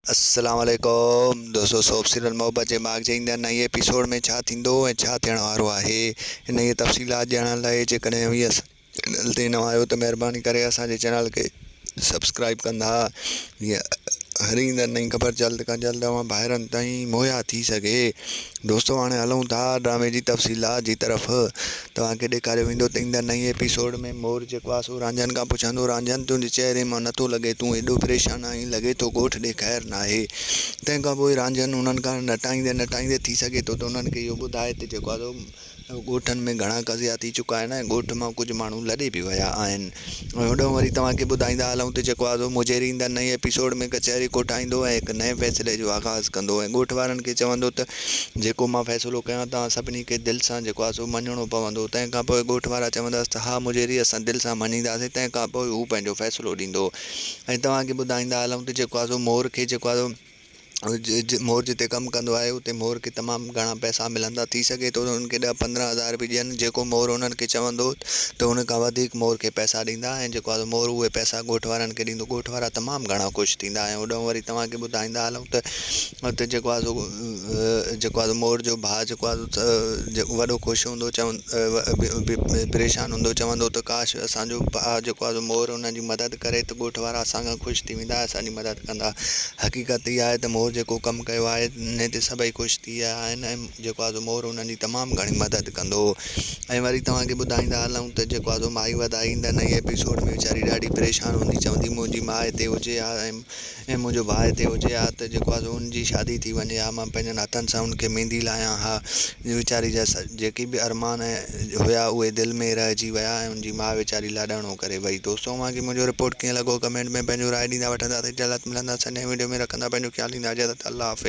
अस्सलामुअलैकुम दोस्तों, soap serial मोहब्बत जे माग जे ईंदड़ नई एपिसोड में छा थींदो ऐं छा थियण वारो आहे। हिन जी तफ़सीलात ॼाणण लाइ जेकॾहिं अभी चैनल ते नवां आहियो त महिरबानी करे असांजे चैनल खे सब्सक्राइब कंदा जीअं हर ईंदड़ नई ख़बर जल्द खां जल्द तव्हां ॿाहिरनि ताईं मुहैया थी सघे। दोस्तों हाणे हलूं था ड्रामे जी तफ़सीलात जी तरफ़। तव्हांखे ॾेखारियो वेंदो त ईंदड़ नई एपिसोड में मोर जेको आहे सो रांझनि खां पुछंदो, रांझनि तुंहिंजे चहिरे मां नथो लॻे तूं एॾो परेशान आहीं, लॻे थो ॻोठु ॾे ख़ैरु न आहे। तंहिंखां पोइ रांझनि उन्हनि खां नटाईंदे थी सघे थो त उन्हनि खे इहो ॿुधाए त जेको आहे ॻोठनि में घणा कज़िया थी चुका आहिनि ऐं ॻोठ मां कुझु माण्हू लॾे बि विया आहिनि। ऐं होॾो वरी तव्हांखे ॿुधाईंदा हलूं त जेको आहे मुजेरी ईंदड़ नई एपिसोड में कचहरी कोर्ट ईंदो ऐं हिकु नए फ़ैसिले जो आगाज़ कंदो ऐं ॻोठ वारनि खे चवंदो त जेको मां फ़ैसिलो कयां तव्हां सभिनी खे दिलि सां जेको आहे सो मञिणो पवंदो। तंहिंखां पोइ ॻोठ वारा चवंदासीं त हा मुजेरी, असां दिलि सां मञींदासीं। तंहिंखां पोइ हू पंहिंजो फ़ैसिलो ॾींदो। ऐं तव्हांखे ॿुधाईंदा हलूं त जेको आहे मोर खे जेको आहे मोर जिते कमु कंदो आहे उते मोर खे तमामु घणा पैसा मिलंदा। थी सघे थो उन्हनि खे 10-15 हज़ार बि ॾियनि। जेको मोर उन्हनि खे चवंदो त उन खां वधीक मोर खे पैसा ॾींदा ऐं जेको आहे मोर उहे पैसा ॻोठ वारनि खे ॾींदो। ॻोठ वारा तमामु घणा ख़ुशि थींदा। ऐं होॾो वरी तव्हांखे ॿुधाईंदा हलूं त हुते जेको आहे मोर जो भाउ जेको आहे वॾो ख़ुशि हूंदो, परेशान हूंदो, चवंदो त काश असांजो भाउ जेको आहे मोर उन्हनि जी मदद करे त ॻोठ वारा असांखां ख़ुशि थी वेंदा, असांजी मदद कंदा। हक़ीक़त इहा आहे त मोर जेको कमु कयो आहे इन ते सभई ख़ुशि थी विया आहिनि ऐं जेको आहे मोर उन्हनि जी तमामु घणी मदद कंदो। ऐं वरी तव्हांखे ॿुधाईंदा हलूं त जेको आहे माई वधाई ईंदड़ नई एपिसोड में वीचारी ॾाढी परेशान हूंदी, चवंदी मुंहिंजी माउ हिते हुजे हा ऐं मुंहिंजो भाउ हिते हुजे हा त जेको आहे हुनजी शादी थी वञे हा, मां पंहिंजनि हथनि सां हुनखे मेहंदी लाहियां हा। वीचारी जा जेके बि अरमान हुया उहे दिलि में रहिजी विया ऐं हुनजी माउ वीचारी लाॾाणो करे वई। दोस्तों मूंखे मुंहिंजो रिपोर्ट कीअं लॻो कमेंट में पंहिंजो राय ॾींदा वठंदासीं। जल्द मिलंदासीं नए वीडियो में। रखंदा पंहिंजो ख़्यालु, ॾींदा इजाज़त। अल्लाह हाफ़िज़।